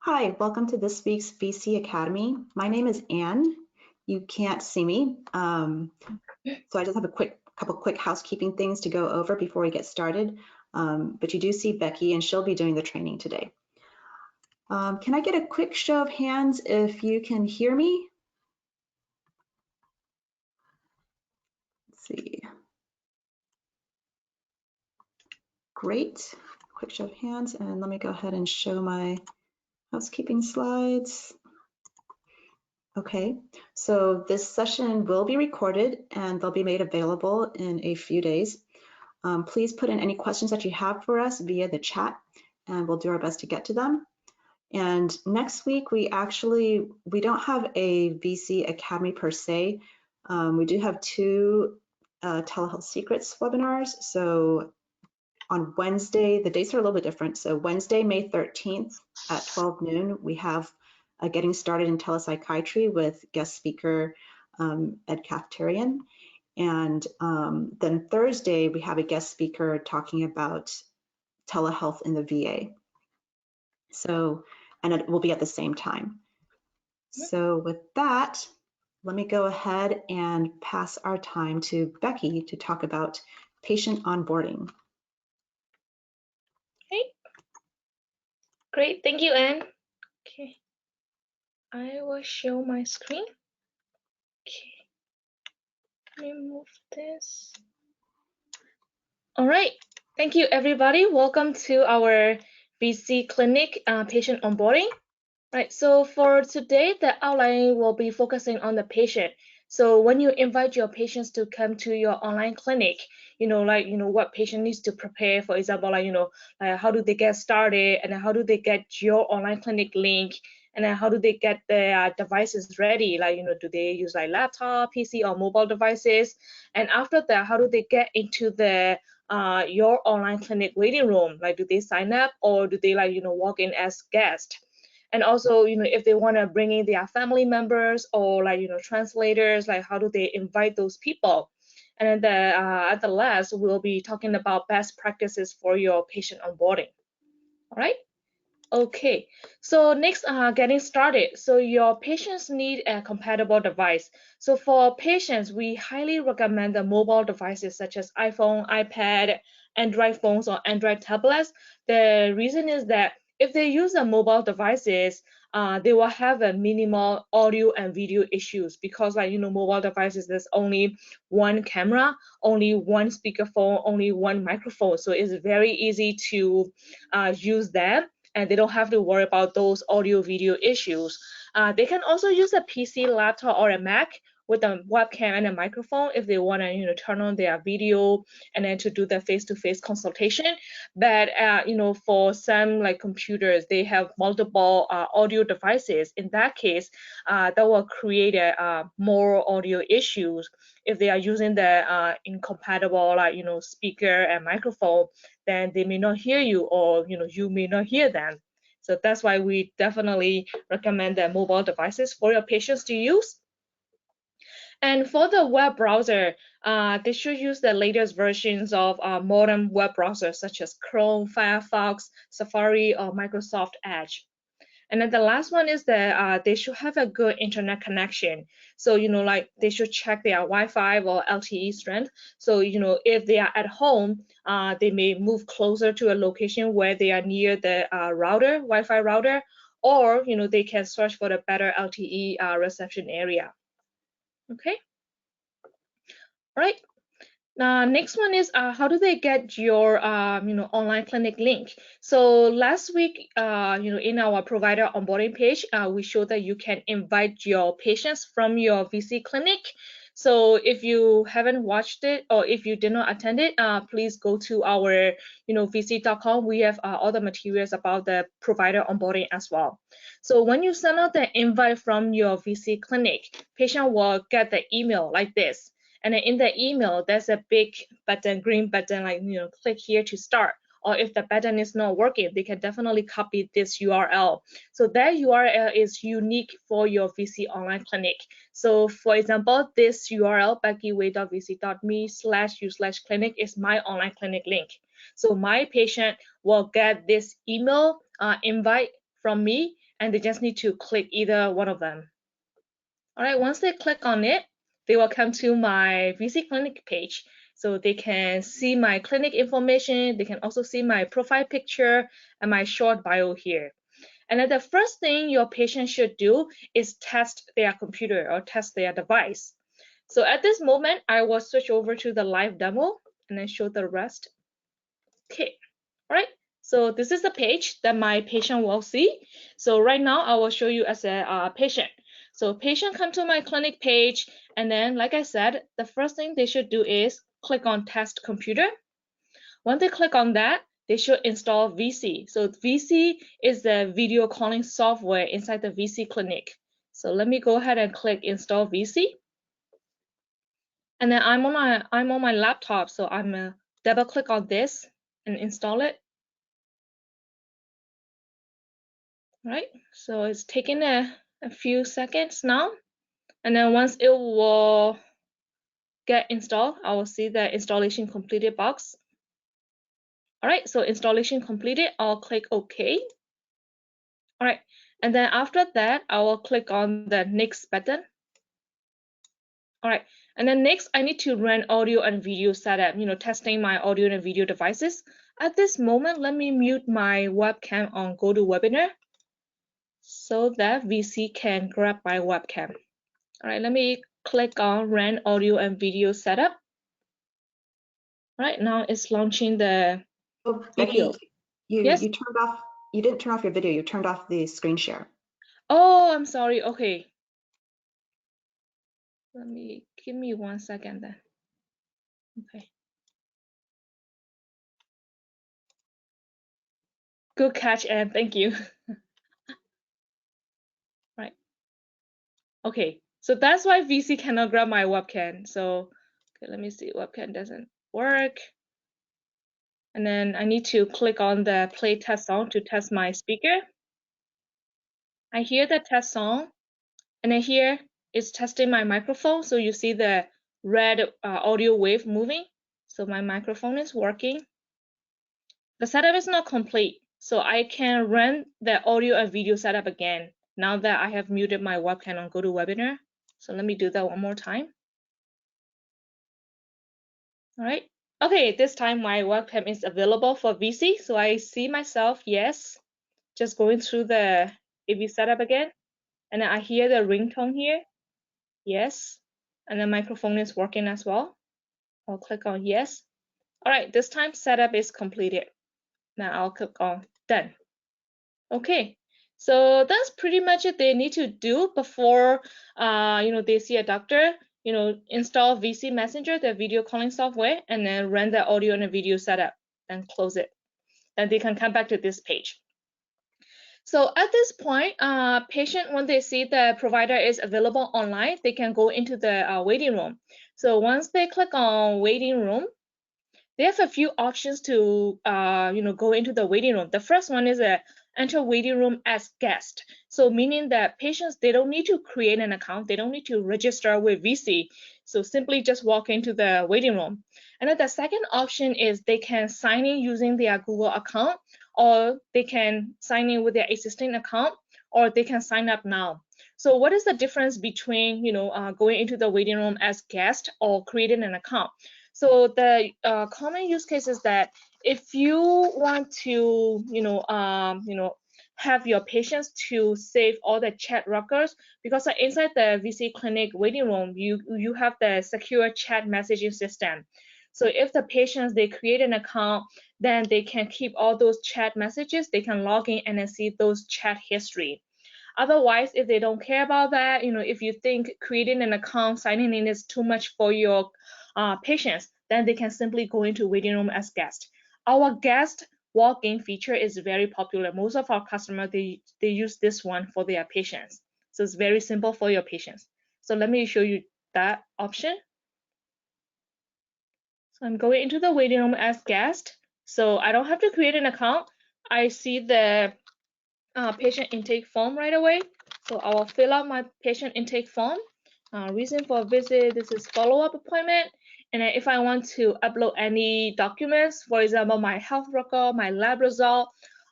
Hi, welcome to this week's VSee Academy. My name is Anne. You can't see me, so I just have a couple quick housekeeping things to go over before we get started. But you do see Becky, and she'll be doing the training today. Can I get a quick show of hands if you can hear me? Let's see. Great. Quick show of hands, and let me go ahead and show my housekeeping slides. Okay, so this session will be recorded and they'll be made available in a few days. Please put in any questions that you have for us via the chat and we'll do our best to get to them. And next week, we don't have a VSee Academy per se. We do have two telehealth secrets webinars. So on Wednesday, the dates are a little bit different. So Wednesday, May 13th at 12 noon, we have Getting Started in Telepsychiatry with guest speaker Ed Kaftarian. And then Thursday, we have a guest speaker talking about telehealth in the VA. So, and it will be at the same time. So with that, let me go ahead and pass our time to Becky to talk about patient onboarding. Okay. Great, thank you, Anne. Okay, I will show my screen. Okay, let me move this. All right, thank you, everybody. Welcome to our VSee clinic patient onboarding. Right, so for today, the outline will be focusing on the patient. So when you invite your patients to come to your online clinic, what patient needs to prepare, for example, how do they get started, and how do they get your online clinic link, and then how do they get their devices ready, do they use laptop, PC, or mobile devices, and after that, how do they get into the your online clinic waiting room, do they sign up, or do they walk in as guests? And also, if they want to bring in their family members or translators, how do they invite those people? And then at the last, we'll be talking about best practices for your patient onboarding. All right. Okay, so next, getting started. So your patients need a compatible device. So for patients, we highly recommend the mobile devices such as iPhone, iPad, Android phones, or Android tablets. The reason is that if they use the mobile devices, they will have a minimal audio and video issues because mobile devices, there's only one camera, only one speakerphone, only one microphone. So it's very easy to use them, and they don't have to worry about those audio video issues. They can also use a PC, laptop, or a Mac with a webcam and a microphone if they want to turn on their video and then to do the face-to-face consultation. But for some computers, they have multiple audio devices. In that case, that will create more audio issues if they are using the incompatible speaker and microphone. Then they may not hear you, or you may not hear them. So that's why we definitely recommend the mobile devices for your patients to use. And for the web browser, they should use the latest versions of modern web browsers such as Chrome, Firefox, Safari, or Microsoft Edge. And then the last one is that they should have a good internet connection. So, they should check their Wi-Fi or LTE strength. So, if they are at home, they may move closer to a location where they are near the Wi-Fi router, or, they can search for the better LTE reception area. Okay. All right. Next one is how do they get your online clinic link? So last week, in our provider onboarding page, we showed that you can invite your patients from your VSee clinic. So if you haven't watched it, or if you did not attend it, please go to our VSee.com. We have all the materials about the provider onboarding as well. So when you send out the invite from your VSee clinic, patient will get the email like this. And then in the email, there's a big button, green button, click here to start. Or if the button is not working, they can definitely copy this URL. So that URL is unique for your VSee online clinic. So for example, this URL, beckywei.vsee.me/u/clinic is my online clinic link. So my patient will get this email invite from me, and they just need to click either one of them. All right, once they click on it, they will come to my VSee clinic page. So they can see my clinic information. They can also see my profile picture and my short bio here. And then the first thing your patient should do is test their computer or test their device. So at this moment, I will switch over to the live demo and then show the rest. Okay, all right. So this is the page that my patient will see. So right now, I will show you as a patient. So patient come to my clinic page, and then, like I said, the first thing they should do is click on test computer. Once they click on that, they should install VSee. So VSee is the video calling software inside the VSee clinic. So let me go ahead and click install VSee. And then I'm on my laptop, so I'm gonna double click on this and install it. All right, so it's taking a few seconds now. And then once it will get installed, I will see the installation completed box. All right, so installation completed, I'll click OK. All right, and then after that, I will click on the next button. All right, and then next I need to run audio and video setup, testing my audio and video devices. At this moment, let me mute my webcam on GoToWebinar so that VSee can grab my webcam. All right, let me click on run audio and video setup. All right, now it's launching the video. Becky, Yes? you didn't turn off your video, you turned off the screen share. Oh, I'm sorry. Okay. Give me 1 second then. Okay. Good catch, Anne. Thank you. Right. Okay. So that's why VSee cannot grab my webcam. So okay, let me see. Webcam doesn't work. And then I need to click on the play test song to test my speaker. I hear the test song, and then here it's testing my microphone. So you see the red audio wave moving. So my microphone is working. The setup is not complete, so I can run the audio and video setup again now that I have muted my webcam on GoToWebinar. So let me do that one more time. All right. Okay, this time my webcam is available for VSee, so I see myself, yes. Just going through the AV setup again, and then I hear the ringtone here, yes. And the microphone is working as well. I'll click on yes. All right, this time setup is completed. Now I'll click on done. Okay, so that's pretty much it they need to do before they see a doctor. Install VSee Messenger, the video calling software, and then run the audio and the video setup and close it. And they can come back to this page. So at this point, patient, when they see the provider is available online, they can go into the waiting room. So once they click on waiting room, they have a few options to go into the waiting room. The first one is enter waiting room as guest. So meaning that patients, they don't need to create an account. They don't need to register with VSee. So simply just walk into the waiting room. And then the second option is they can sign in using their Google account, or they can sign in with their existing account, or they can sign up now. So what is the difference between going into the waiting room as guest or creating an account? So the common use case is that if you want to, have your patients to save all the chat records, because inside the VSee clinic waiting room, you have the secure chat messaging system. So if the patients, they create an account, then they can keep all those chat messages. They can log in and then see those chat history. Otherwise, if they don't care about that, if you think creating an account, signing in is too much for your patients, then they can simply go into waiting room as guest. Our guest walk-in feature is very popular. Most of our customers, they use this one for their patients. So it's very simple for your patients. So let me show you that option. So I'm going into the waiting room as guest. So I don't have to create an account. I see the patient intake form right away. So I will fill out my patient intake form. Reason for visit, this is follow-up appointment. And if I want to upload any documents, for example, my health record, my lab result,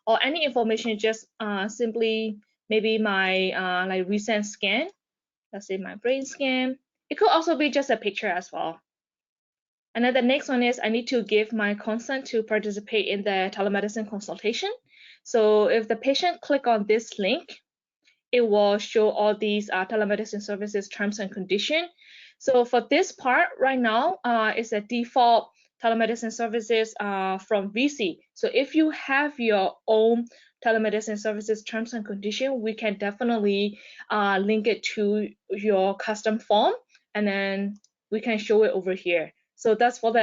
or any information, just simply maybe my like recent scan. Let's say my brain scan. It could also be just a picture as well. And then the next one is I need to give my consent to participate in the telemedicine consultation. So if the patient click on this link, it will show all these telemedicine services terms and condition. So for this part right now, it's a default telemedicine services from VSee. So if you have your own telemedicine services terms and condition, we can definitely link it to your custom form, and then we can show it over here. So that's for the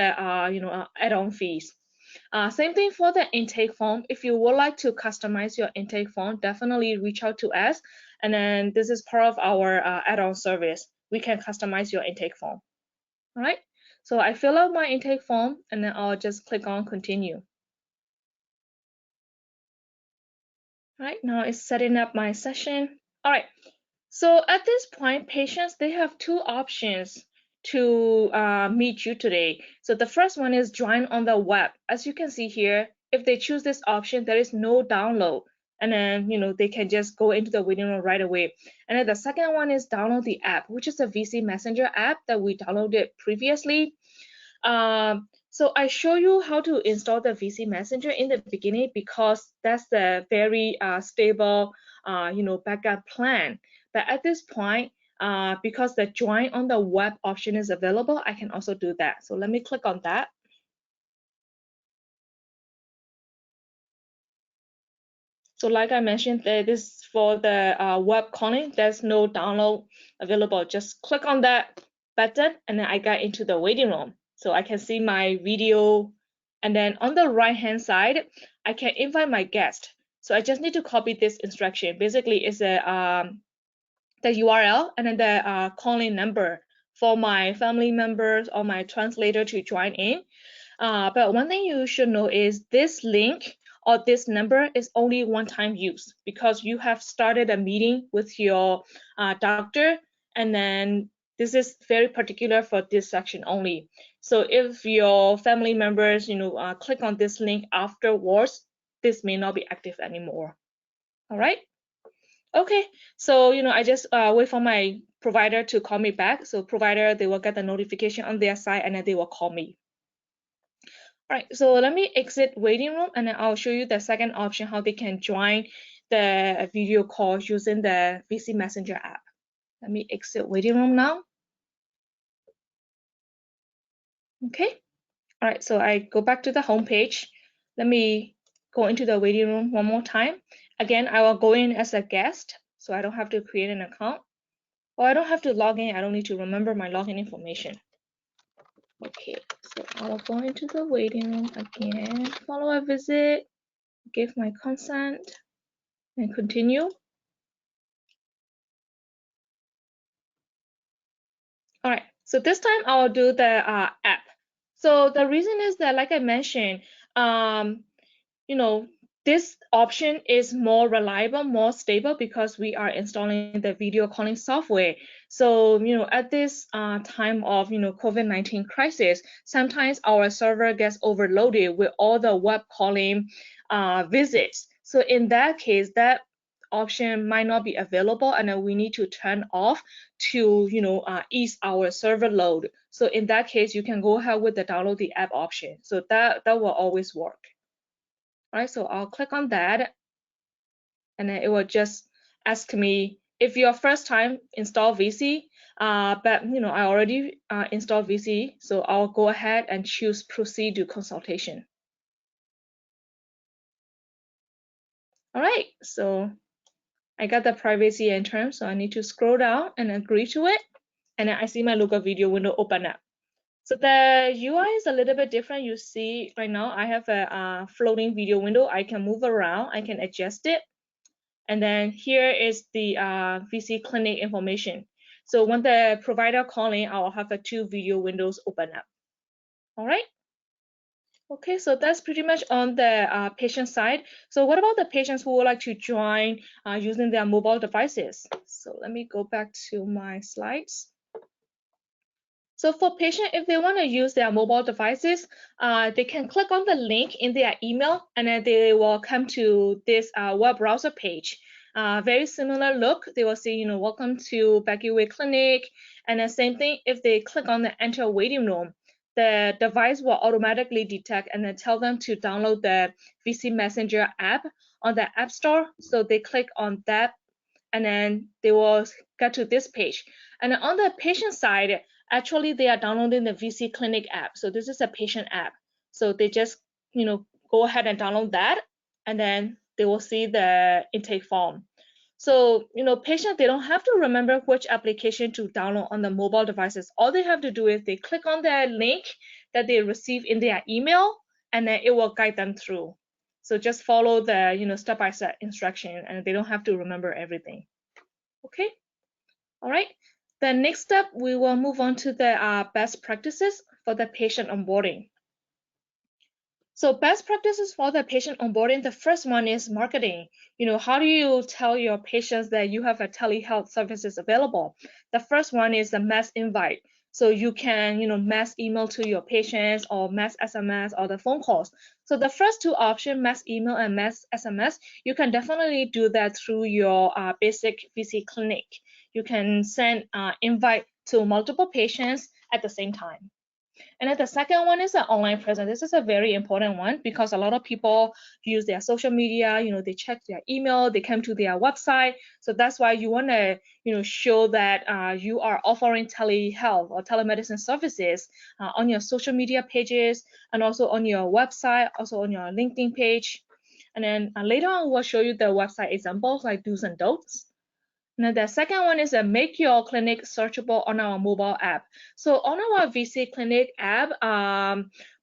add-on fees. Same thing for the intake form. If you would like to customize your intake form, definitely reach out to us. And then this is part of our add-on service. We can customize your intake form. All right. So I fill out my intake form, and then I'll just click on continue. All right. Now it's setting up my session. All right. So at this point, patients, they have two options to meet you today. So the first one is join on the web. As you can see here, if they choose this option, there is no download. And then, they can just go into the waiting room right away. And then the second one is download the app, which is a VSee Messenger app that we downloaded previously. So I show you how to install the VSee Messenger in the beginning because that's the very stable, backup plan. But at this point, because the join on the web option is available, I can also do that. So let me click on that. So like I mentioned, this for the web calling, there's no download available. Just click on that button, and then I got into the waiting room. So I can see my video, and then on the right-hand side, I can invite my guest. So I just need to copy this instruction. Basically, it's the URL and then the calling number for my family members or my translator to join in. But one thing you should know is this link or this number is only one-time use because you have started a meeting with your doctor, and then this is very particular for this section only. So if your family members, click on this link afterwards, this may not be active anymore. All right. Okay, so I just wait for my provider to call me back. So provider, they will get the notification on their side, and then they will call me. All right, so let me exit waiting room, and then I'll show you the second option, how they can join the video call using the VSee Messenger app. Let me exit waiting room now. Okay, all right, so I go back to the home page. Let me go into the waiting room one more time. Again, I will go in as a guest, so I don't have to create an account. Or I don't have to log in. I don't need to remember my login information. Okay, so I'll go into the waiting room again, follow a visit, give my consent, and continue. All right, so this time I'll do the app. So the reason is that, like I mentioned, this option is more reliable, more stable because we are installing the video calling software. So, at this time of, COVID-19 crisis, sometimes our server gets overloaded with all the web calling visits. So in that case, that option might not be available, and then we need to turn off to, ease our server load. So in that case, you can go ahead with the download the app option. So that will always work. All right, so I'll click on that, and then it will just ask me if your first time install VSee, but I already installed VSee, so I'll go ahead and choose proceed to consultation. All right, so I got the privacy and terms, so I need to scroll down and agree to it, and then I see my local video window open up. So the UI is a little bit different. You see right now I have a floating video window. I can move around, I can adjust it. And then here is the VSee clinic information. So when the provider calling, I'll have the two video windows open up. All right. Okay, so that's pretty much on the patient side. So what about the patients who would like to join using their mobile devices? So let me go back to my slides. So for patients, if they want to use their mobile devices, they can click on the link in their email, and then they will come to this web browser page. very similar look. They will see, welcome to Becky Way Clinic. And the same thing, if they click on the enter waiting room, the device will automatically detect and then tell them to download the VSee Messenger app on the App Store. So they click on that, and then they will get to this page. And on the patient side, actually they are downloading the VSee Clinic app. So this is a patient app. So they just, go ahead and download that, and then they will see the intake form. So, patients, they don't have to remember which application to download on the mobile devices. All they have to do is they click on the link that they receive in their email, and then it will guide them through. So just follow the, step-by-step instruction, and they don't have to remember everything. Okay. All right. The next step, we will move on to the best practices for the patient onboarding. So best practices for the patient onboarding, the first one is marketing. How do you tell your patients that you have a telehealth services available? The first one is the mass invite. So you can, mass email to your patients or mass SMS or the phone calls. So the first two options, mass email and mass SMS, you can definitely do that through your basic VSee clinic. You can send invite to multiple patients at the same time. And then the second one is the online presence. This is a very important one because a lot of people use their social media, they check their email, they come to their website. So that's why you want to, show that you are offering telehealth or telemedicine services on your social media pages and also on your website, also on your LinkedIn page. And then later on, we'll show you the website examples like do's and don'ts. Now the second one is make your clinic searchable on our mobile app. So on our VSee Clinic app,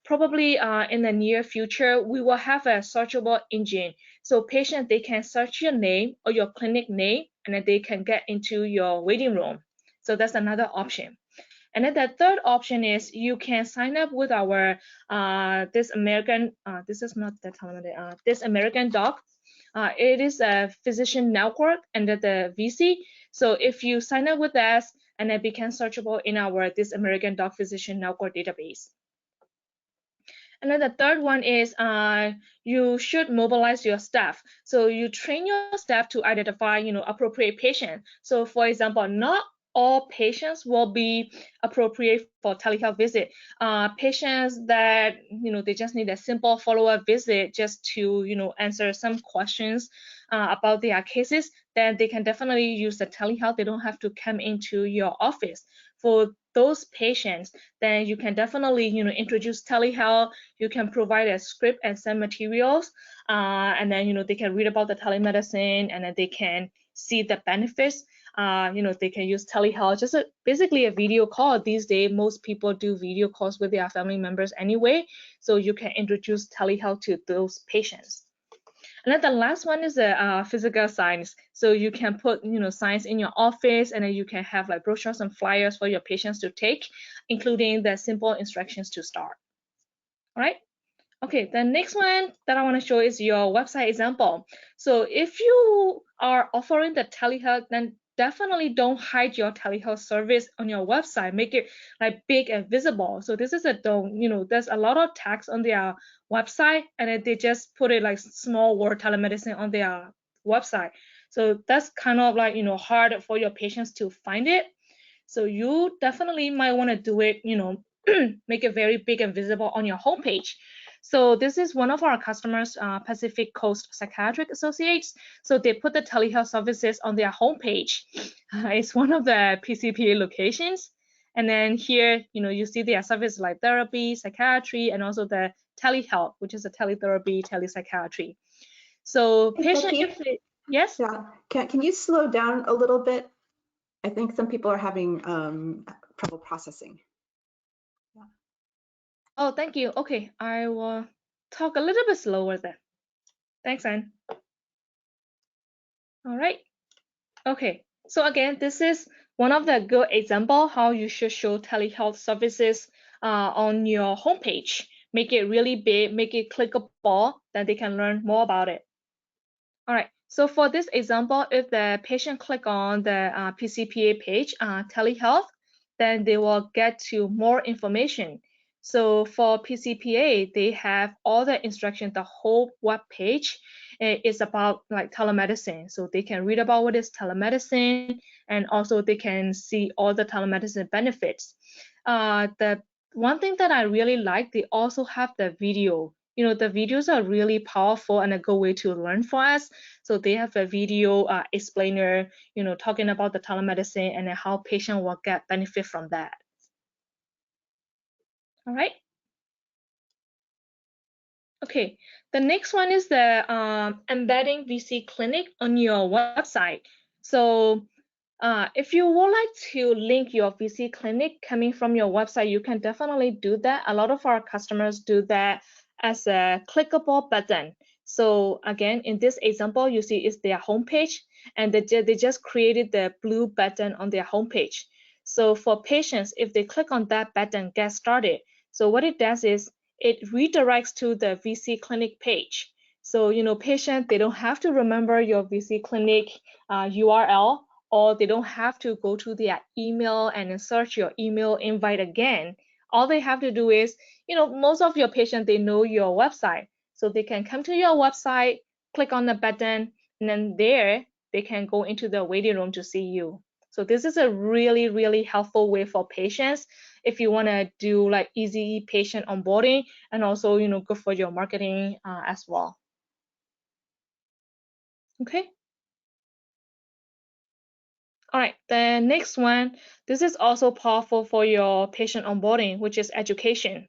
probably in the near future, we will have a searchable engine. So patients, they can search your name or your clinic name, and then they can get into your waiting room. So that's another option. And then the third option is you can sign up with our This American Doc. It is a physician network under the VSee. So if you sign up with us, and it becomes searchable in our This American Doc Physician Network database. And then the third one is you should mobilize your staff. So you train your staff to identify, appropriate patient. So for example, not all patients will be appropriate for telehealth visit. Patients that, they just need a simple follow-up visit just to, answer some questions about their cases, then they can definitely use the telehealth. They don't have to come into your office. For those patients, then you can definitely, introduce telehealth. You can provide a script and send materials, and then, they can read about the telemedicine, and then they can see the benefits. They can use telehealth, just basically a video call. These days, most people do video calls with their family members anyway, so you can introduce telehealth to those patients. And then the last one is the physical signs. So you can put, signs in your office, and then you can have like brochures and flyers for your patients to take, including the simple instructions to start. All right. Okay, the next one that I want to show is your website example. So if you are offering the telehealth, then definitely don't hide your telehealth service on your website. Make it like big and visible. So this is a don't, there's a lot of text on their website, and they just put it like small word telemedicine on their website. So that's kind of like, hard for your patients to find it. So you definitely might want to do it, make it very big and visible on your homepage. So this is one of our customers, Pacific Coast Psychiatric Associates. So they put the telehealth services on their homepage. It's one of the PCPA locations. And then here, you see their services like therapy, psychiatry, and also the telehealth, which is a teletherapy, telepsychiatry. So patient, yes? Yeah, can you slow down a little bit? I think some people are having trouble processing. Yeah. Oh, thank you. Okay, I will talk a little bit slower then. Thanks, Anne. All right. Okay, so again, this is one of the good example how you should show telehealth services on your homepage. Make it really big, make it clickable, then they can learn more about it. All right, so for this example, if the patient click on the PCPA page, telehealth, then they will get to more information. So for PCPA, they have all the instructions. The whole web page is about like telemedicine. So they can read about what is telemedicine, and also they can see all the telemedicine benefits. The one thing that I really like, they also have the video. The videos are really powerful and a good way to learn for us. So they have a video explainer, talking about the telemedicine and how patient will get benefit from that. All right. Okay, the next one is the embedding VSee clinic on your website. So if you would like to link your VSee clinic coming from your website, you can definitely do that. A lot of our customers do that as a clickable button. So again, in this example, you see it's their homepage, and they just created the blue button on their homepage. So for patients, if they click on that button, get started. So what it does is it redirects to the VSee clinic page. So patients, they don't have to remember your VSee clinic URL, or they don't have to go to their email and search your email invite again. All they have to do is, most of your patients, they know your website. So they can come to your website, click on the button, and then there they can go into the waiting room to see you. So this is a really, really helpful way for patients if you want to do like easy patient onboarding, and also, good for your marketing as well. Okay. All right, the next one, this is also powerful for your patient onboarding, which is education.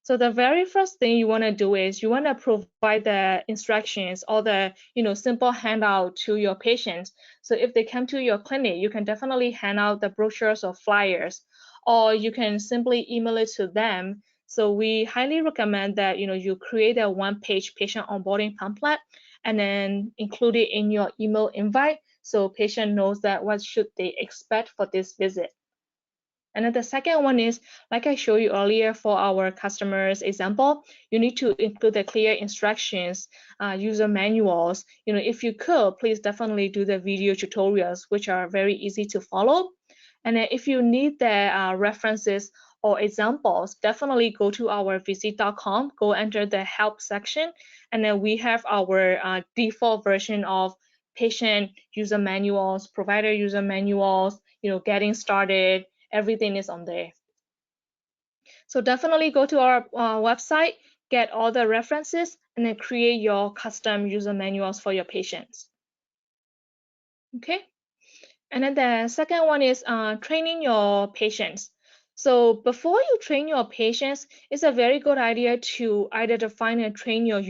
So the very first thing you want to do is you want to provide the instructions or the simple handout to your patients. So if they come to your clinic, you can definitely hand out the brochures or flyers, or you can simply email it to them. So we highly recommend that you create a one-page patient onboarding pamphlet and then include it in your email invite, so patient knows that what should they expect for this visit. And then the second one is, like I showed you earlier for our customers example, you need to include the clear instructions, user manuals. If you could, please definitely do the video tutorials, which are very easy to follow. And then if you need the references or examples, definitely go to our VSee.com, go enter the help section, and then we have our default version of patient user manuals, provider user manuals, getting started, everything is on there. So definitely go to our website, get all the references, and then create your custom user manuals for your patients. Okay. And then the second one is training your patients. So before you train your patients, it's a very good idea to either define and train your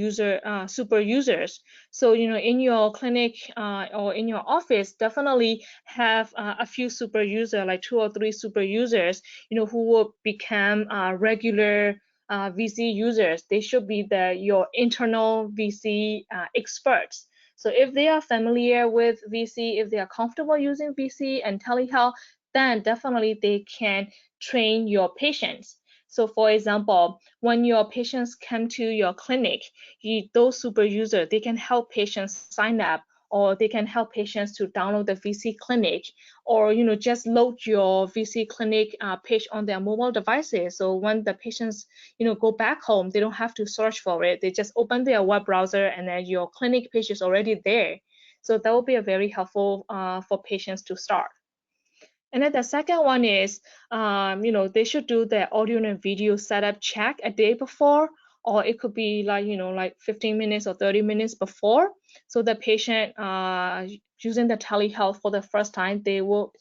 super users. So in your clinic or in your office, definitely have a few super users, like 2 or 3 super users, who will become regular VSee users. They should be your internal VSee experts. So if they are familiar with VSee, if they are comfortable using VSee and telehealth, then definitely they can train your patients. So for example, when your patients come to your clinic, those super users, they can help patients sign up, or they can help patients to download the VSee clinic, or just load your VSee clinic page on their mobile devices. So when the patients go back home, they don't have to search for it. They just open their web browser, and then your clinic page is already there. So that will be a very helpful for patients to start. And then the second one is, they should do the audio and video setup check a day before, or it could be like 15 minutes or 30 minutes before. So the patient using the telehealth for the first time, they will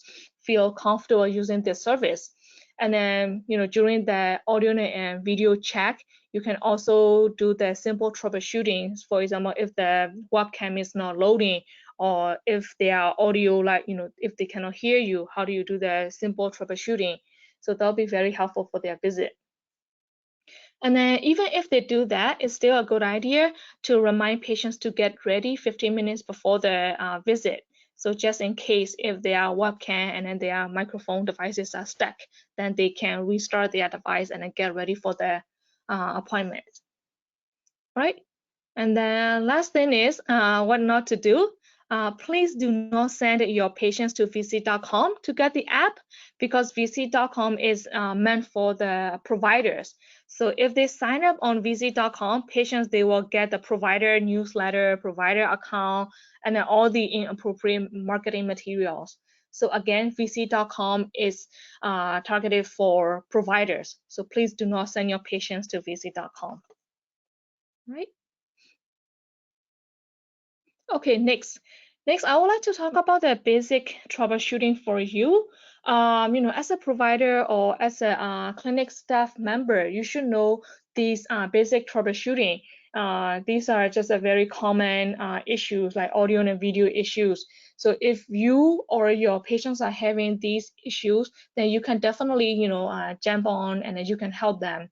feel comfortable using this service. And then, during the audio and video check, you can also do the simple troubleshooting. For example, if the webcam is not loading, or if their audio, if they cannot hear you, how do you do the simple troubleshooting? So that'll be very helpful for their visit. And then even if they do that, it's still a good idea to remind patients to get ready 15 minutes before the visit. So just in case if their webcam and then their microphone devices are stuck, then they can restart their device and then get ready for the appointment. Right? And then last thing is what not to do. please do not send your patients to VSee.com to get the app, because VSee.com is meant for the providers. So if they sign up on VSee.com, patients, they will get the provider newsletter, provider account, and then all the inappropriate marketing materials. So again, VSee.com is targeted for providers. So please do not send your patients to VSee.com. Right? Okay, next, I would like to talk about the basic troubleshooting for you. As a provider or as a clinic staff member, you should know these basic troubleshooting. These are just a very common issues like audio and video issues. So if you or your patients are having these issues, then you can definitely, jump on and then you can help them.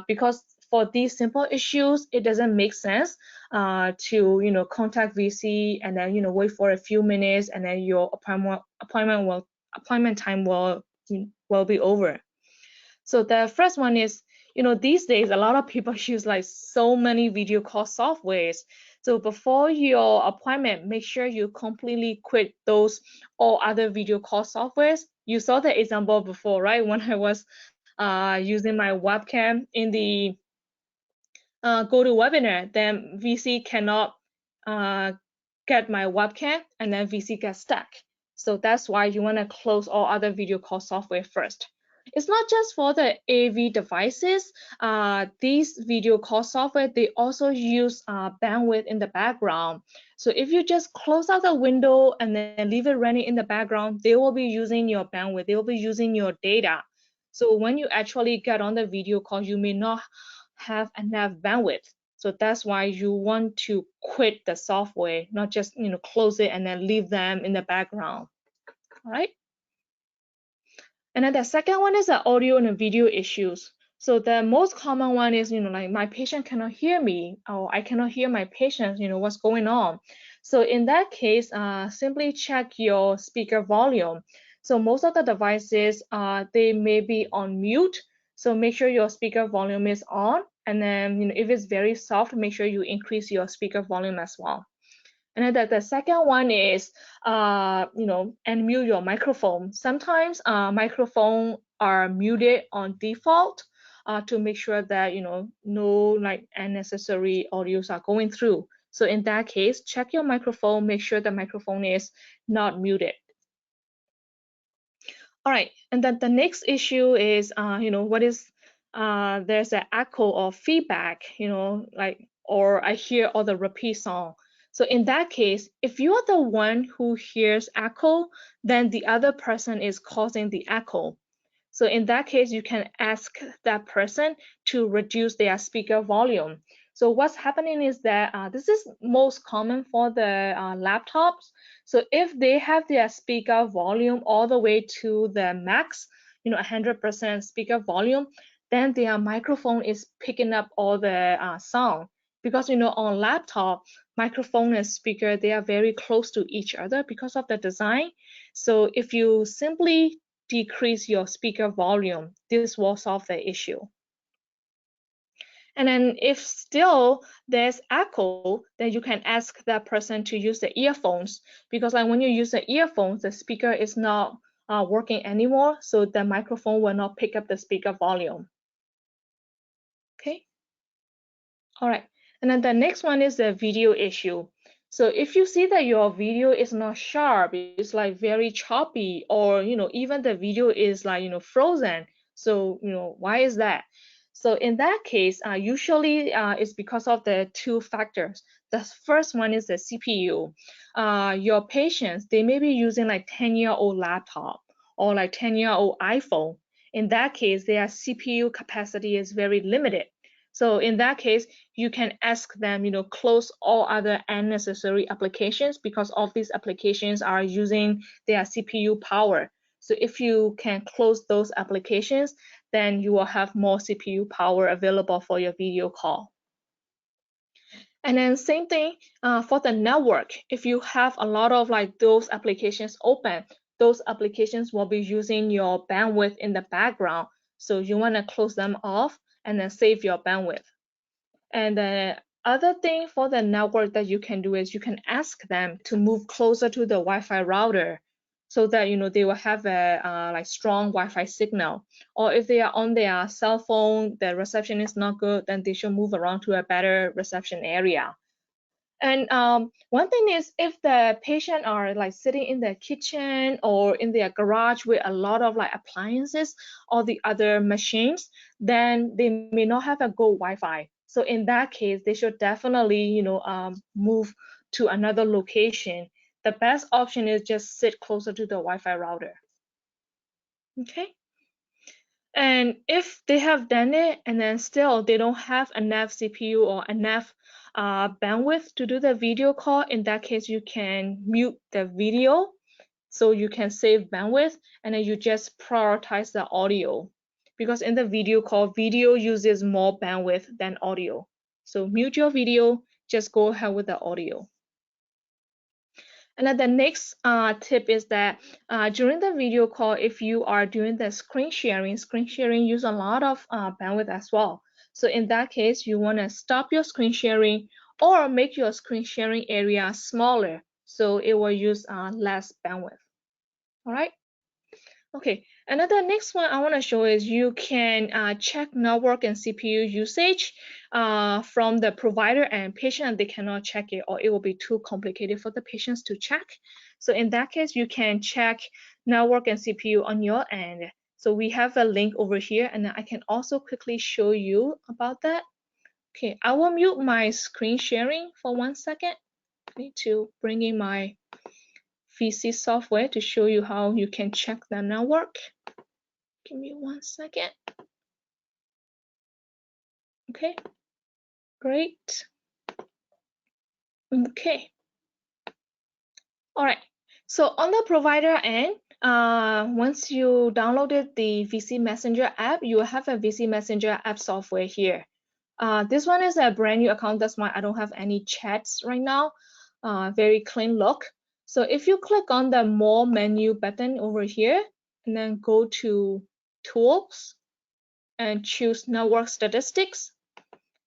Because for these simple issues, it doesn't make sense to contact VSee and then wait for a few minutes and then your appointment time will be over. So the first one is, these days a lot of people use like so many video call softwares. So before your appointment, make sure you completely quit those all other video call softwares. You saw the example before, right? When I was using my webcam in the GoToWebinar, then VSee cannot get my webcam, and then VSee gets stuck. So that's why you want to close all other video call software first. It's not just for the AV devices. These video call software, they also use bandwidth in the background. So if you just close out the window and then leave it running in the background, they will be using your bandwidth. They will be using your data. So when you actually get on the video call, you may not have enough bandwidth. So that's why you want to quit the software, not just close it and then leave them in the background. All right. And then the second one is the audio and video issues. So the most common one is, like my patient cannot hear me, or I cannot hear my patient, what's going on. So in that case, simply check your speaker volume. So most of the devices, they may be on mute. So make sure your speaker volume is on. And then, if it's very soft, make sure you increase your speaker volume as well. And then the second one is, unmute your microphone. Sometimes microphones are muted on default to make sure that, no like unnecessary audios are going through. So in that case, check your microphone, make sure the microphone is not muted. All right, and then the next issue is, there's an echo or feedback, or I hear all the repeat song. So in that case, if you are the one who hears echo, then the other person is causing the echo. So in that case, you can ask that person to reduce their speaker volume. So what's happening is that this is most common for the laptops. So if they have their speaker volume all the way to the max, 100% speaker volume, then their microphone is picking up all the sound. Because on laptop, microphone and speaker, they are very close to each other because of the design. So if you simply decrease your speaker volume, this will solve the issue. And then if still there's echo, then you can ask that person to use the earphones, because like when you use the earphones, the speaker is not working anymore, so the microphone will not pick up the speaker volume. Okay. All right. And then the next one is the video issue. So if you see that your video is not sharp, it's like very choppy, or even the video is like frozen. So why is that? So in that case, usually it's because of the two factors. The first one is the CPU. Your patients, they may be using like 10-year-old laptop or like 10-year-old iPhone. In that case, their CPU capacity is very limited. So in that case, you can ask them, close all other unnecessary applications, because all these applications are using their CPU power. So if you can close those applications, then you will have more CPU power available for your video call. And then same thing for the network. If you have a lot of like those applications open, those applications will be using your bandwidth in the background. So you want to close them off and then save your bandwidth. And other thing for the network that you can do is you can ask them to move closer to the Wi-Fi router so that they will have a like strong Wi-Fi signal. Or if they are on their cell phone, the reception is not good, then they should move around to a better reception area. And one thing is, if the patient are like sitting in their kitchen or in their garage with a lot of like appliances or the other machines, then they may not have a good Wi-Fi. So in that case, they should definitely, move to another location. The best option is just sit closer to the Wi-Fi router. Okay. And if they have done it and then still they don't have enough CPU or enough bandwidth to do the video call, in that case, you can mute the video so you can save bandwidth, and then you just prioritize the audio. Because in the video call, video uses more bandwidth than audio. So mute your video, just go ahead with the audio. And then the next tip is that during the video call, if you are doing the screen sharing use a lot of bandwidth as well. So in that case, you want to stop your screen sharing or make your screen sharing area smaller so it will use less bandwidth. All right. Okay, and then the next one I want to show is you can check network and CPU usage from the provider and patient. They cannot check it, or it will be too complicated for the patients to check. So in that case, you can check network and CPU on your end. So we have a link over here, and I can also quickly show you about that. Okay, I will mute my screen sharing for 1 second. I need to bring in my VSee software to show you how you can check the network. Give me 1 second. Okay, great. Okay. All right. So on the provider end, once you downloaded the VSee Messenger app, you will have a VSee Messenger app software here. This one is a brand new account. That's why I don't have any chats right now. Very clean look. So if you click on the More menu button over here, and then go to Tools and choose Network Statistics.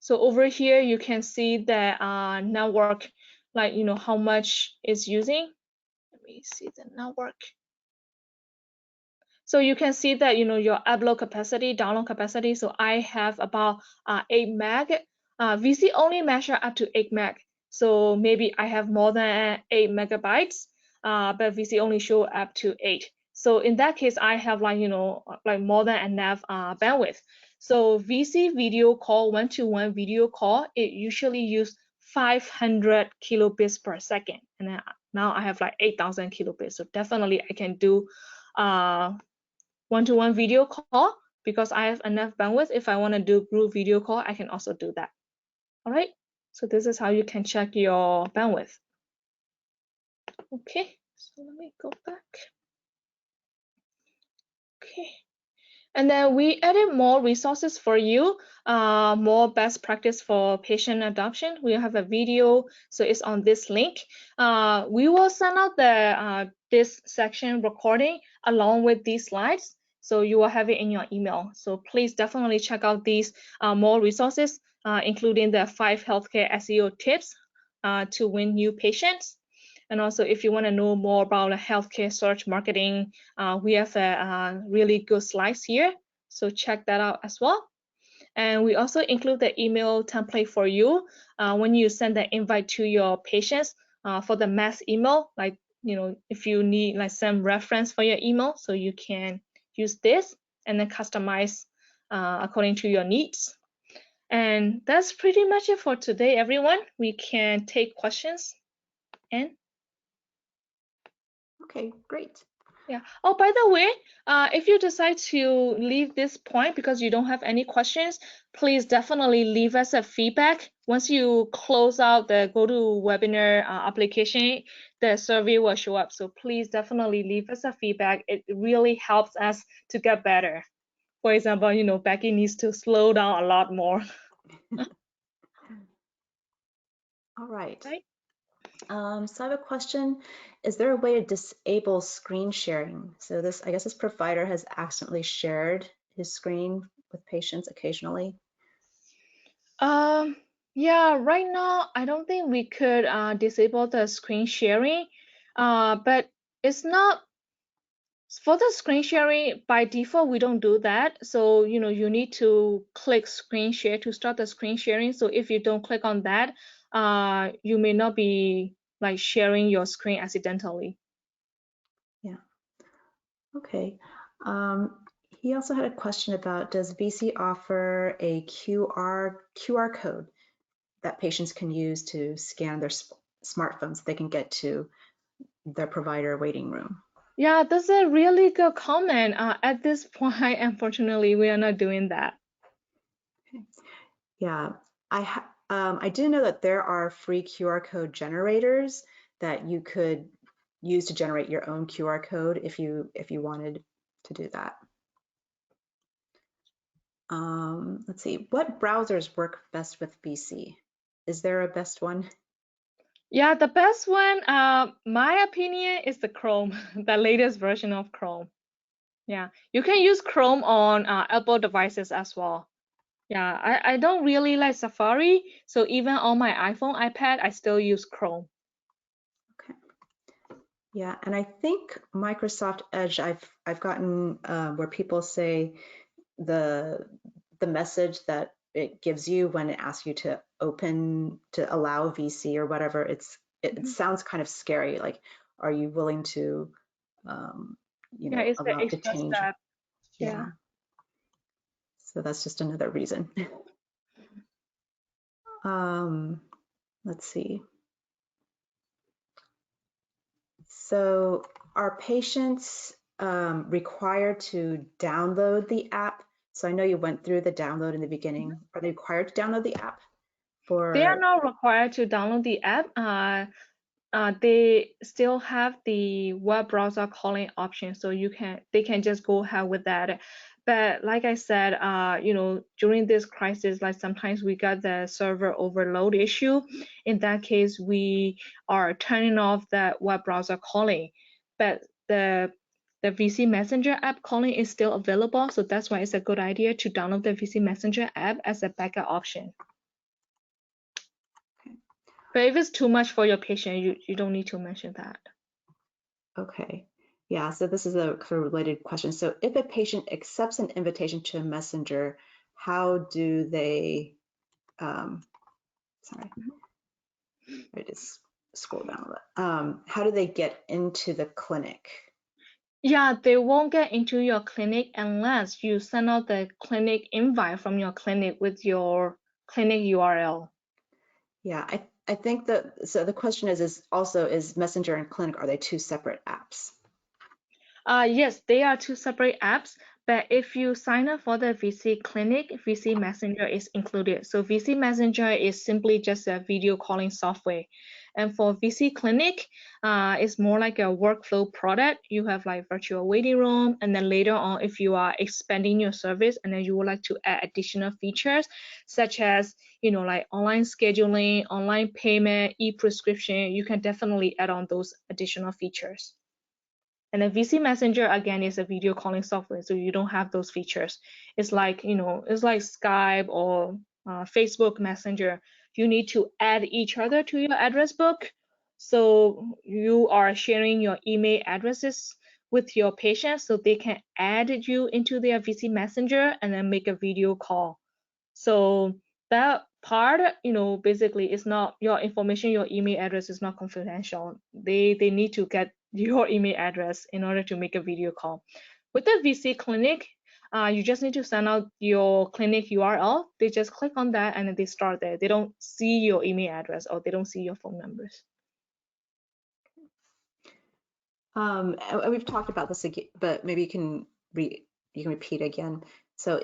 So over here, you can see the network, like, how much is using. Let me see the network. So you can see that, your upload capacity, download capacity. So I have about 8 meg. VSee only measure up to 8 meg. So maybe I have more than 8 megabytes, but VSee only show up to 8. So in that case, I have like more than enough bandwidth. So VSee video call, one-to-one video call, it usually use 500 kilobits per second. And then now I have like 8,000 kilobits. So definitely I can do one-to-one video call because I have enough bandwidth. If I want to do group video call, I can also do that. All right. So this is how you can check your bandwidth. Okay. So let me go back. Okay. And then we added more resources for you, more best practice for patient adoption. We have a video, so it's on this link. We will send out the this section recording along with these slides, so you will have it in your email. So please definitely check out these more resources, including the 5 healthcare SEO tips to win new patients. And also, if you want to know more about healthcare search marketing, we have a really good slides here. So check that out as well. And we also include the email template for you when you send the invite to your patients for the mass email. Like, if you need like some reference for your email, so you can use this and then customize according to your needs. And that's pretty much it for today, everyone. We can take questions. And Okay, great. yeah. Oh, by the way, if you decide to leave this point because you don't have any questions, please definitely leave us a feedback. Once you close out the GoToWebinar application, the survey will show up. So please definitely leave us a feedback. It really helps us to get better. For example, Becky needs to slow down a lot more. All right. Right? So I have a question. Is there a way to disable screen sharing? So I guess this provider has accidentally shared his screen with patients occasionally. Yeah, right now I don't think we could disable the screen sharing, but it's not for the screen sharing by default. We don't do that. So you need to click screen share to start the screen sharing. So if you don't click on that, you may not be like sharing your screen accidentally. Yeah. Okay. He also had a question about, does VSee offer a QR code that patients can use to scan their smartphones so they can get to their provider waiting room? Yeah, that's a really good comment. At this point, unfortunately, we are not doing that. Okay. Yeah, I do know that there are free QR code generators that you could use to generate your own QR code if you wanted to do that. Let's see, what browsers work best with VSee? Is there a best one? Yeah, the best one, my opinion, is the Chrome, the latest version of Chrome. Yeah, you can use Chrome on Apple devices as well. Yeah, I don't really like Safari, so even on my iPhone, iPad, I still use Chrome. Okay. Yeah, and I think Microsoft Edge, I've gotten where people say the message that it gives you when it asks you to allow VSee or whatever, it Mhm. sounds kind of scary. Like, are you willing to, Yeah, allow it to it's just change? that. Yeah. Yeah. So that's just another reason. Let's see. So are patients required to download the app? So I know you went through the download in the beginning. Are they required to download the app They are for? not required to download the app. They still have the web browser calling option, so they can just go ahead with that. But like I said, during this crisis, like sometimes we got the server overload issue. In that case, we are turning off that web browser calling, but the VSee Messenger app calling is still available, so that's why it's a good idea to download the VSee Messenger app as a backup option. But if it's too much for your patient, you don't need to mention that. Okay. Yeah, so this is a sort of related question. So if a patient accepts an invitation to a messenger, how do they, sorry, I just scroll down a little. How do they get into the clinic? Yeah, they won't get into your clinic unless you send out the clinic invite from your clinic with your clinic URL. Yeah, I think that, so the question is also, is Messenger and Clinic, are they two separate apps? Yes, they are two separate apps, but if you sign up for the VSee Clinic, VSee Messenger is included. So VSee Messenger is simply just a video calling software. And for VSee Clinic, it's more like a workflow product. You have like virtual waiting room, and then later on, if you are expanding your service and then you would like to add additional features, such as like online scheduling, online payment, e-prescription, you can definitely add on those additional features. And then VSee Messenger again is a video calling software, so you don't have those features. It's like it's like Skype or Facebook Messenger. You need to add each other to your address book, so you are sharing your email addresses with your patients, so they can add you into their VSee Messenger and then make a video call. So that part, basically is not your information, your email address is not confidential. They need to get your email address in order to make a video call. With the VSee Clinic, you just need to send out your clinic URL. They just click on that and then they start there. They don't see your email address or they don't see your phone numbers. And we've talked about this again, but maybe you can repeat again. So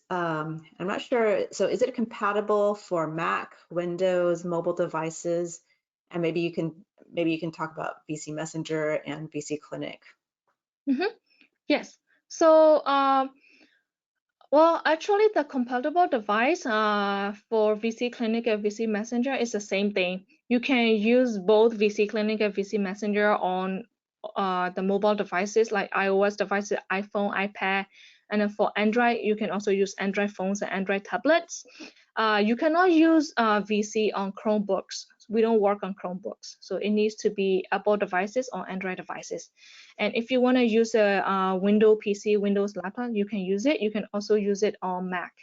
I'm not sure, so is it compatible for Mac, Windows, mobile devices? And maybe you can talk about VSee Messenger and VSee Clinic. Yes. So well, actually, the compatible device for VSee Clinic and VSee Messenger is the same thing. You can use both VSee Clinic and VSee Messenger on the mobile devices like iOS devices, iPhone, iPad, and then for Android, you can also use Android phones and Android tablets. You cannot use VSee on Chromebooks. We don't work on Chromebooks, so it needs to be Apple devices or Android devices. And if you want to use a Windows PC, Windows laptop, you can use it. You can also use it on Mac.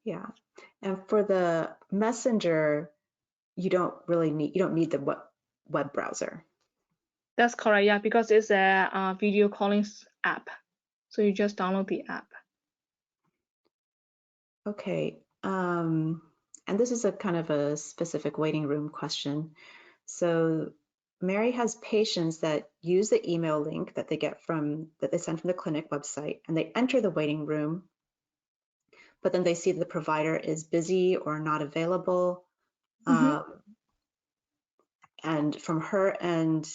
Yeah, and for the Messenger, you don't need the web browser. That's correct, yeah, because it's a video calling app. So you just download the app. Okay, and this is a kind of a specific waiting room question. So Mary has patients that use the email link that they send from the clinic website, and they enter the waiting room, but then they see the provider is busy or not available. And from her end,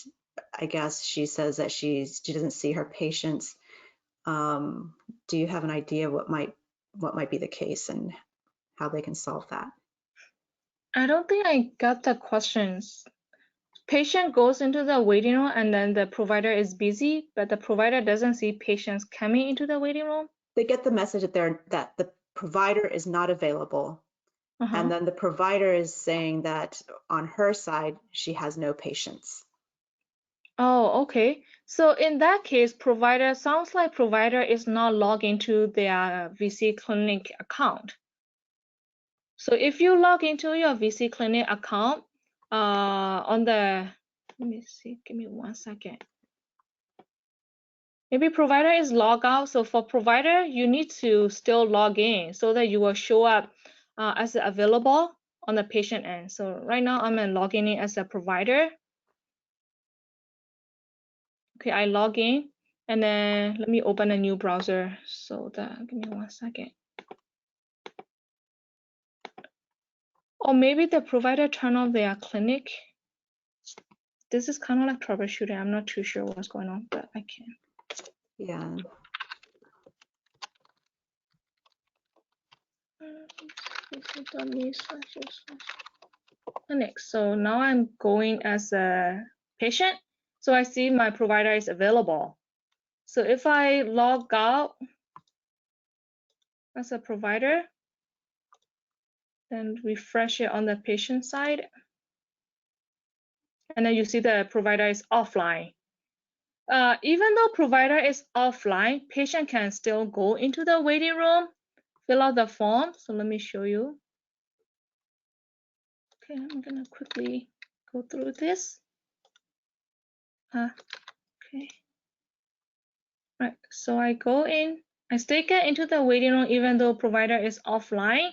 I guess she says that she doesn't see her patients. Do you have an idea what might be the case and how they can solve that? I don't think I got the questions. Patient goes into the waiting room and then the provider is busy, but the provider doesn't see patients coming into the waiting room. They get the message that the provider is not available. And then the provider is saying that on her side, she has no patients. Oh, okay. So in that case, sounds like provider is not logged into their VSee Clinic account. So if you log into your VSee Clinic account, let me see, give me 1 second. Maybe provider is logged out. So for provider, you need to still log in so that you will show up as available on the patient end. So right now I'm logging in as a provider. Okay, I log in and then let me open a new browser. So give me 1 second. Or maybe the provider turn on their clinic. This is kind of like troubleshooting. I'm not too sure what's going on, but I can. Yeah. Clinic. So now I'm going as a patient. So I see my provider is available. So if I log out as a provider, then refresh it on the patient side, and then you see the provider is offline. Even though provider is offline, patient can still go into the waiting room, fill out the form. So let me show you. Okay, I'm gonna quickly go through this. Okay. Right, so I go in, I still get into the waiting room even though provider is offline.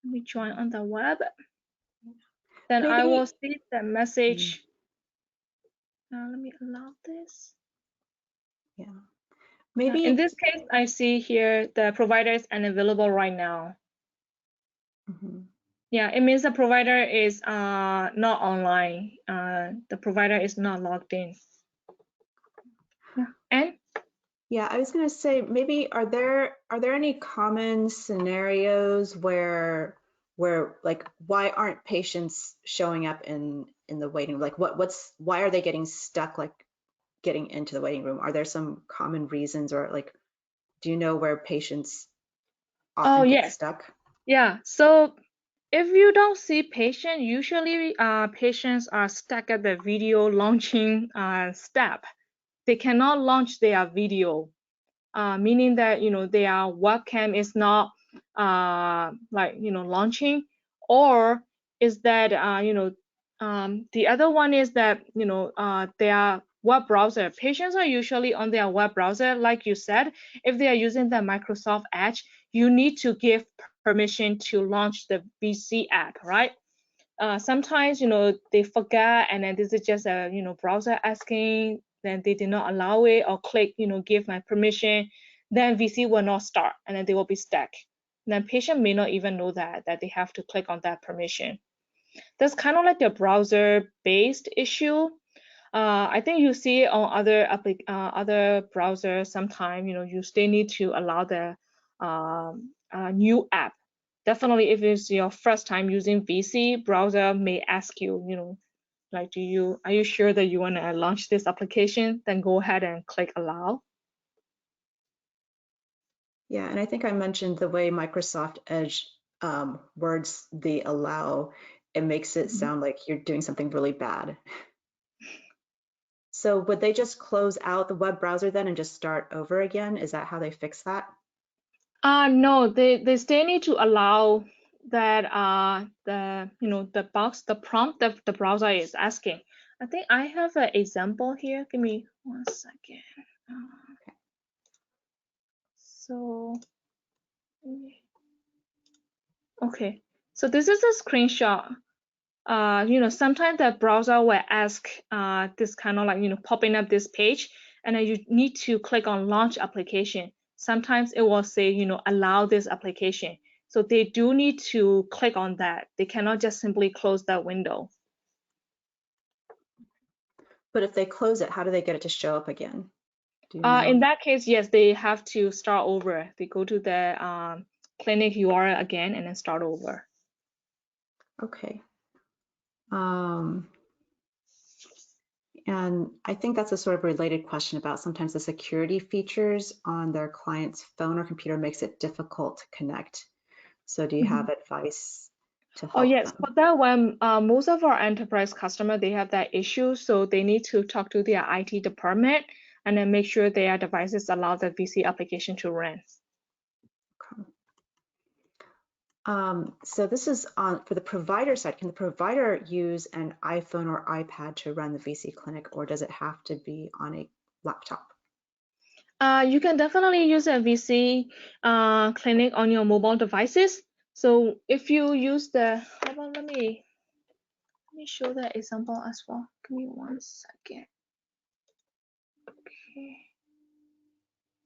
Let me join on the web. Then Maybe, I will see the message. Now let me allow this. Yeah. Maybe in this case, I see here the provider is unavailable right now. Yeah, it means the provider is not online. The provider is not logged in. Yeah, and yeah, I was going to say maybe are there any common scenarios where like why aren't patients showing up in the waiting room? Like why are they getting stuck like getting into the waiting room? Are there some common reasons or like do you know where patients often get stuck? Yeah, so if you don't see patient, usually patients are stuck at the video launching step. They cannot launch their video, meaning that their webcam is not launching, or is that the other one is that their web browser. Patients are usually on their web browser, like you said. If they are using the Microsoft Edge, you need to give permission to launch the VSee app, right? Sometimes they forget, and then this is just a browser asking, then they did not allow it, or click give my permission, then VSee will not start, and then they will be stuck. And then patient may not even know that they have to click on that permission. That's kind of like the browser based issue. I think you see it on other browsers. Sometimes you still need to allow the new app. Definitely, if it's your first time using VSee, browser may ask you, like, are you sure that you want to launch this application? Then go ahead and click allow. Yeah, and I think I mentioned the way Microsoft Edge words the allow, it makes it sound like you're doing something really bad. So would they just close out the web browser then and just start over again? Is that how they fix that? No, they still need to allow that the box, the prompt that the browser is asking. I think I have an example here. Give me 1 second. So okay, so this is a screenshot. Sometimes the browser will ask this kind of like popping up this page, and then you need to click on launch application. Sometimes it will say allow this application. So they do need to click on that. They cannot just simply close that window. But if they close it, how do they get it to show up again? Do you know? In that case, yes, they have to start over. They go to the clinic URL again and then start over. Okay. And I think that's a sort of related question about sometimes the security features on their client's phone or computer makes it difficult to connect. So do you have advice to help yes, them? for that one, most of our enterprise customers, they have that issue, so they need to talk to their IT department and then make sure their devices allow the VSee application to run. So this is on for the provider side. Can the provider use an iPhone or iPad to run the VSee clinic, or does it have to be on a laptop? You can definitely use a VSee clinic on your mobile devices. So if you use the, hold on, let me show the example as well. Give me 1 second. Okay.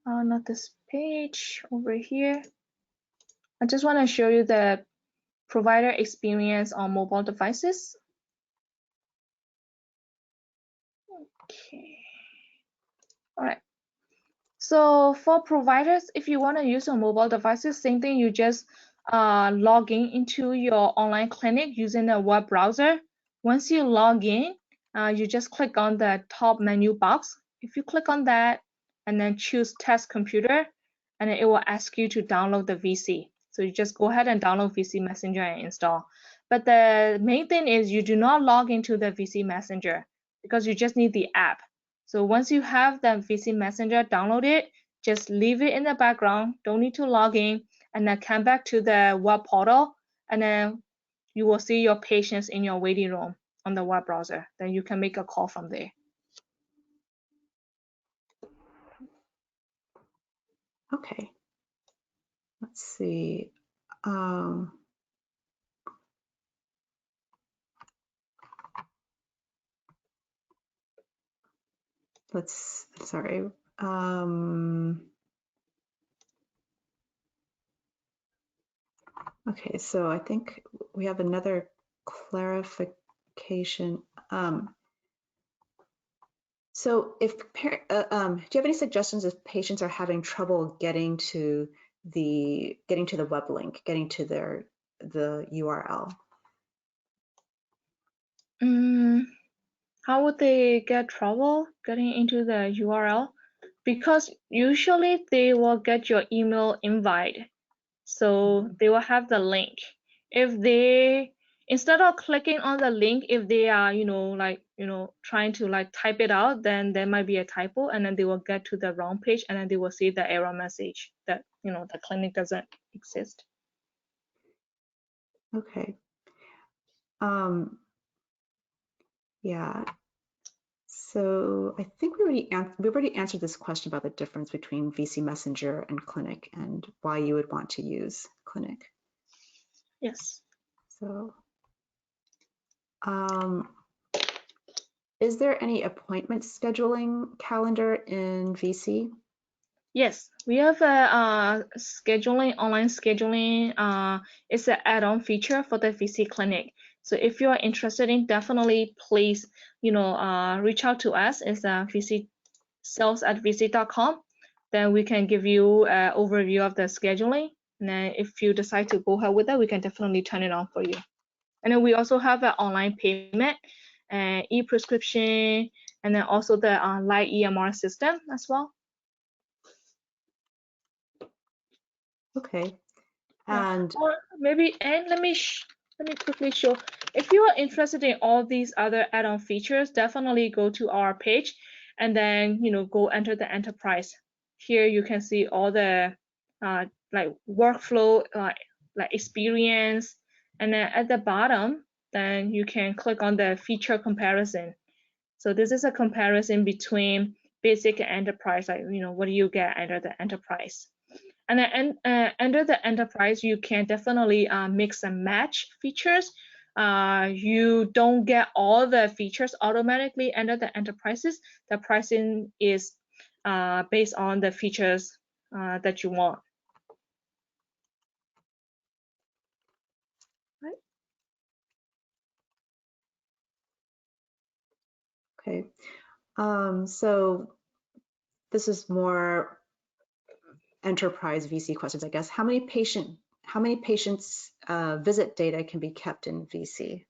Not this page, over here. I just want to show you the provider experience on mobile devices. Okay. All right. So for providers, if you want to use your mobile devices, same thing, you just log in into your online clinic using the web browser. Once you log in, you just click on the top menu box. If you click on that and then choose test computer, and then it will ask you to download the VSee. So you just go ahead and download VSee Messenger and install. But the main thing is you do not log into the VSee Messenger because you just need the app. So once you have the VSee Messenger downloaded, just leave it in the background, don't need to log in, and then come back to the web portal, and then you will see your patients in your waiting room on the web browser. Then you can make a call from there. Okay. Let's see. Sorry. Okay, so I think we have another clarification. So if do you have any suggestions if patients are having trouble getting to the web link, getting to the URL? How would they get trouble getting into the URL? Because usually they will get your email invite. So they will have the link. If they, instead of clicking on the link, if they are, trying to like type it out, then there might be a typo, and then they will get to the wrong page, and then they will see the error message that, the clinic doesn't exist. Okay. Yeah. So I think we already answered this question about the difference between VSee Messenger and Clinic and why you would want to use Clinic. Yes. So, is there any appointment scheduling calendar in VSee? Yes, we have a scheduling, online scheduling. It's an add-on feature for the VSee clinic. So if you are interested in, definitely please, reach out to us. It's sales@vsee.com. Then we can give you an overview of the scheduling. And then if you decide to go ahead with that, we can definitely turn it on for you. And then we also have an online payment, e-prescription, and then also the light EMR system as well. Okay. Yeah. And Or maybe, and let me quickly show. If you are interested in all these other add-on features, definitely go to our page and then go enter the enterprise. Here you can see all the like workflow, like experience, and then at the bottom, then you can click on the feature comparison. So this is a comparison between basic and enterprise. Like what do you get under the enterprise? And then under the enterprise, you can definitely mix and match features. You don't get all the features automatically under the enterprises. The pricing is based on the features that you want. Right? okay. So this is more enterprise VSee questions, I guess. How many patients visit data can be kept in VSee?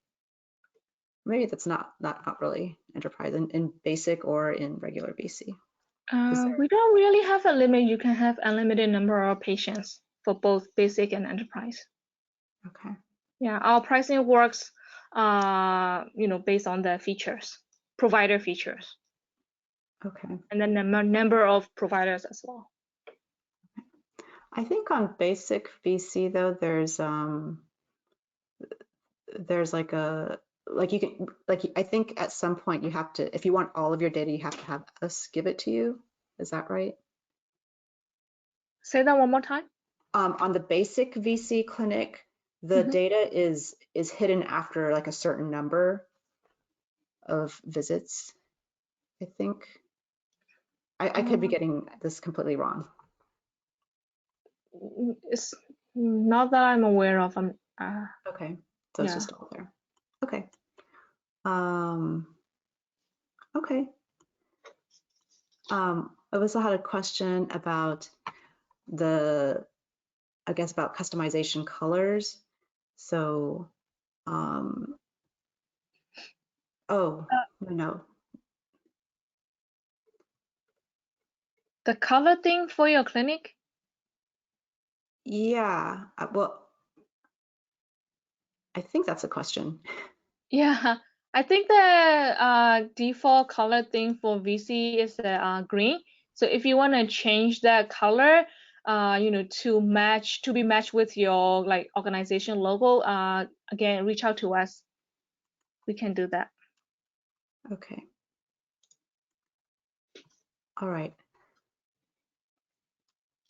Maybe that's not really enterprise in basic or in regular VSee. We don't really have a limit. You can have unlimited number of patients for both basic and enterprise. Okay. Yeah, our pricing works, based on the features, provider features. Okay. And then the number of providers as well. I think on basic VSee though, there's like you can I think at some point you have to, if you want all of your data, you have to have us give it to you. Is that right? Say that one more time. On the basic VSee clinic, the data is hidden after like a certain number of visits, I think. I could be getting this completely wrong. It's not that I'm aware of. Okay, so it's Yeah. just all there. Okay. Okay. I also had a question about I guess about customization colors. So, oh, no. The color thing for your clinic? Yeah, well, I think that's a question. Yeah, I think the default color thing for VSee is green. So if you want to change that color, to be matched with your like organization logo, again, reach out to us. We can do that. Okay. All right.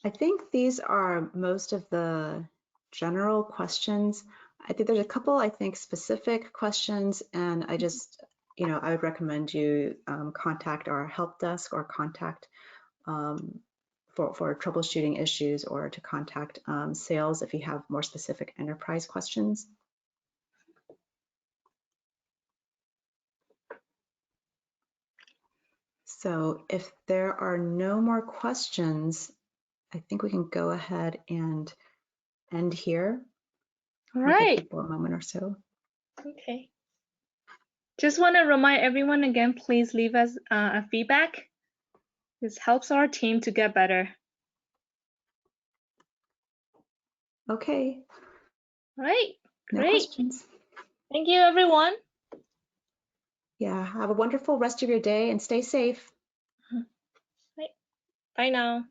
I think these are most of the general questions. I think there's a couple, I think, specific questions, and I just, I would recommend you contact our help desk or contact for troubleshooting issues, or to contact sales if you have more specific enterprise questions. So if there are no more questions, I think we can go ahead and end here. All I'll give right. people a moment or so. Okay. Just want to remind everyone again, please leave us a feedback. This helps our team to get better. Okay. All right. No Great. questions. Thank you, everyone. Yeah, have a wonderful rest of your day and stay safe. Right. Bye now.